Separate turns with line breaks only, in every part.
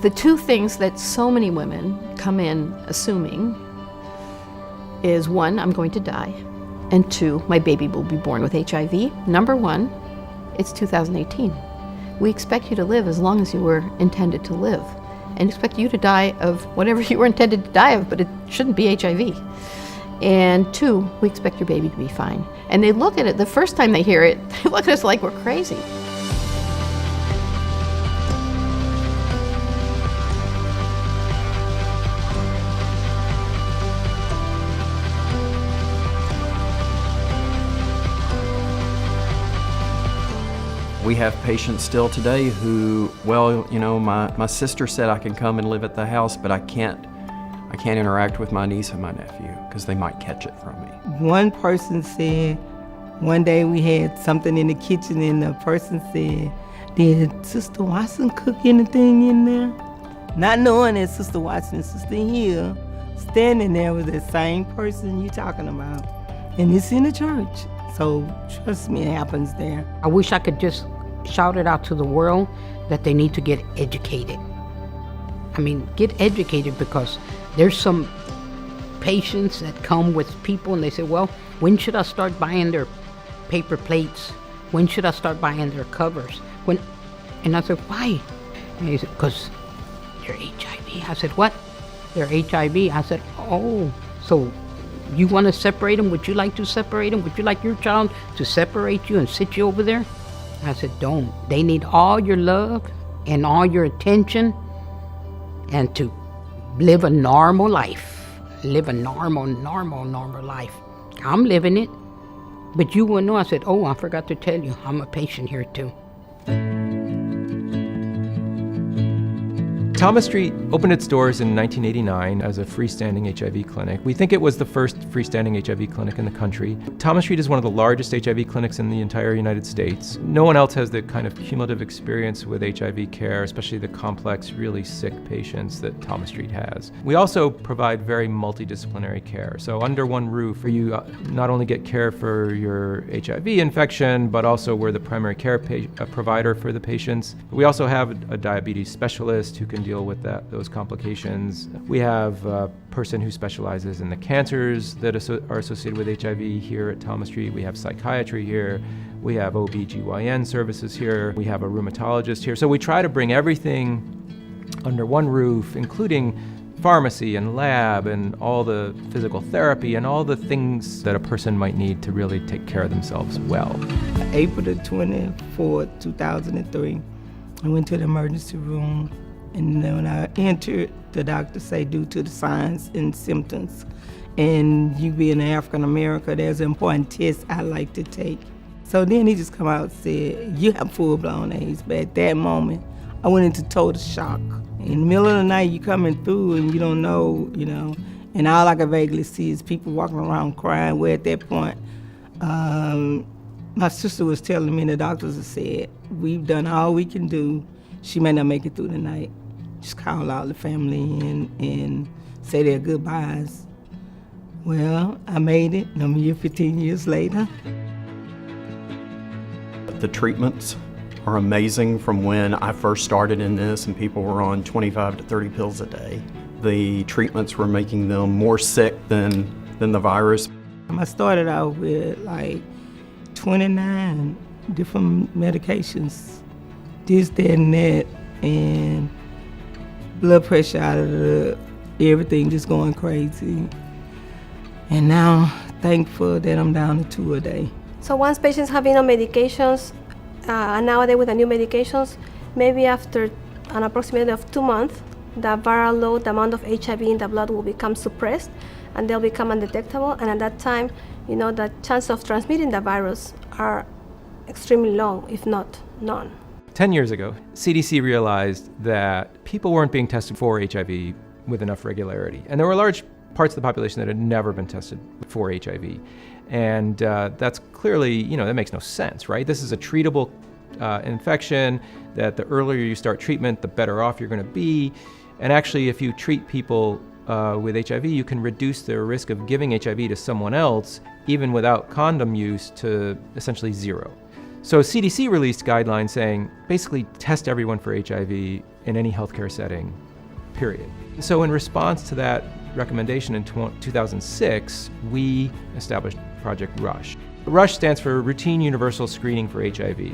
The two things that so many women come in assuming is, one, I'm going to die, and two, my baby will be born with HIV. Number one, it's 2018. We expect you to live as long as you were intended to live, and expect you to die of whatever you were intended to die of, but it shouldn't be HIV. And two, we expect your baby to be fine. And they look at it, the first time they hear it, they look at us like we're crazy.
We have patients still today who, well, you know, my sister said I can come and live at the house, but I can't interact with my niece and my nephew because they might catch it from me.
One person said, one day we had something in the kitchen and the person said, did Sister Watson cook anything in there? Not knowing that Sister Watson and Sister Hill standing there with the same person you're talking about. And it's in the church. So trust me, it happens there.
I wish I could just shout it out to the world that they need to get educated. I mean, get educated, because there's some patients that come with people and they say, well, when should I start buying their paper plates? When should I start buying their covers? And I said, why? And he said, because they're HIV. I said, what? They're HIV. I said, oh, so you want to separate them? Would you like to separate them? Would you like your child to separate you and sit you over there? I said, don't. They need all your love and all your attention, and to live a normal life. Live a normal life. I'm living it. But you wouldn't know. I said, oh, I forgot to tell you, I'm a patient here too.
Thomas Street opened its doors in 1989 as a freestanding HIV clinic. We think it was the first freestanding HIV clinic in the country. Thomas Street is one of the largest HIV clinics in the entire United States. No one else has the kind of cumulative experience with HIV care, especially the complex, really sick patients that Thomas Street has. We also provide very multidisciplinary care. So under one roof, where you not only get care for your HIV infection, but also we're the primary care provider for the patients. We also have a diabetes specialist who can deal with those complications. We have a person who specializes in the cancers that are associated with HIV here at Thomas Street. We have psychiatry here. We have OB/GYN services here. We have a rheumatologist here. So we try to bring everything under one roof, including pharmacy and lab and all the physical therapy and all the things that a person might need to really take care of themselves well.
April the 24th, 2003, I went to the emergency room. And then when I entered, the doctor say, due to the signs and symptoms, and you being an African American, there's an important test I like to take. So then he just come out and said, you have full-blown AIDS. But at that moment, I went into total shock. In the middle of the night, you coming through and you don't know, and all I can vaguely see is people walking around crying. Where at that point, my sister was telling me, the doctors had said, we've done all we can do. She may not make it through the night. Just call out the family and say their goodbyes. Well, I made it, and I'm here 15 years later.
The treatments are amazing from when I first started in this and people were on 25 to 30 pills a day. The treatments were making them more sick than the virus.
I started out with like 29 different medications, this, that, and that, and blood pressure out of everything just going crazy. And now, thankful that I'm down to 2 a day.
So once patients have been on medications, and nowadays with the new medications, maybe after an approximately of 2 months, the viral load, the amount of HIV in the blood will become suppressed, and they'll become undetectable. And at that time, the chance of transmitting the virus are extremely low, if not none.
10 years ago, CDC realized that people weren't being tested for HIV with enough regularity. And there were large parts of the population that had never been tested for HIV. And that's clearly, that makes no sense, right? This is a treatable infection, that the earlier you start treatment, the better off you're going to be. And actually, if you treat people with HIV, you can reduce their risk of giving HIV to someone else, even without condom use, to essentially zero. So CDC released guidelines saying, basically test everyone for HIV in any healthcare setting, period. So in response to that recommendation in 2006, we established Project RUSH. RUSH stands for Routine Universal Screening for HIV,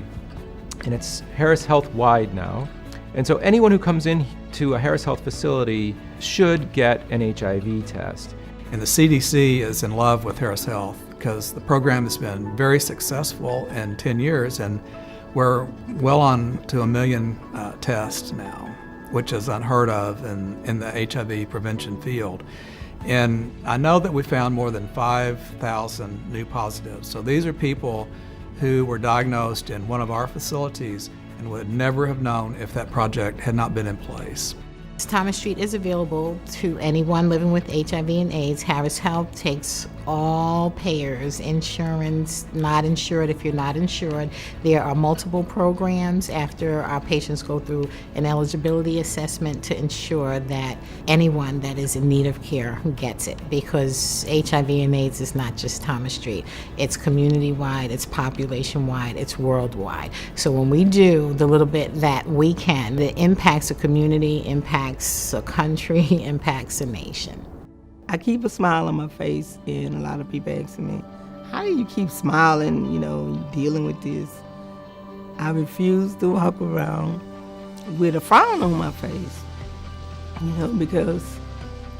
and it's Harris Health-wide now. And so anyone who comes in to a Harris Health facility should get an HIV test.
And the CDC is in love with Harris Health because the program has been very successful in 10 years, and we're well on to 1 million tests now, which is unheard of in the HIV prevention field. And I know that we found more than 5,000 new positives. So these are people who were diagnosed in one of our facilities and would never have known if that project had not been in place.
Thomas Street is available to anyone living with HIV and AIDS. Harris Health takes all payers, insurance, not insured if you're not insured. There are multiple programs after our patients go through an eligibility assessment to ensure that anyone that is in need of care gets it, because HIV and AIDS is not just Thomas Street. It's community-wide, it's population-wide, it's worldwide. So when we do the little bit that we can, it impacts a community, impacts a country, impacts a nation.
I keep a smile on my face, and a lot of people ask me, how do you keep smiling, dealing with this? I refuse to walk around with a frown on my face, because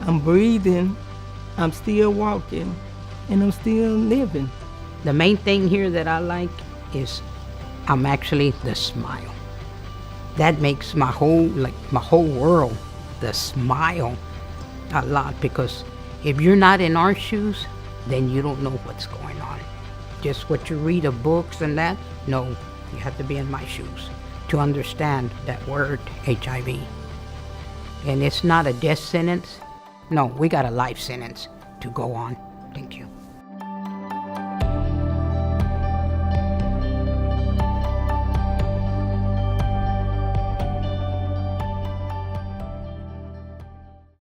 I'm breathing, I'm still walking, and I'm still living.
The main thing here that I like is I'm actually the smile. That makes my whole world, the smile, a lot, because if you're not in our shoes, then you don't know what's going on. Just what you read of books and that, no, you have to be in my shoes to understand that word, HIV. And it's not a death sentence. No, we got a life sentence to go on.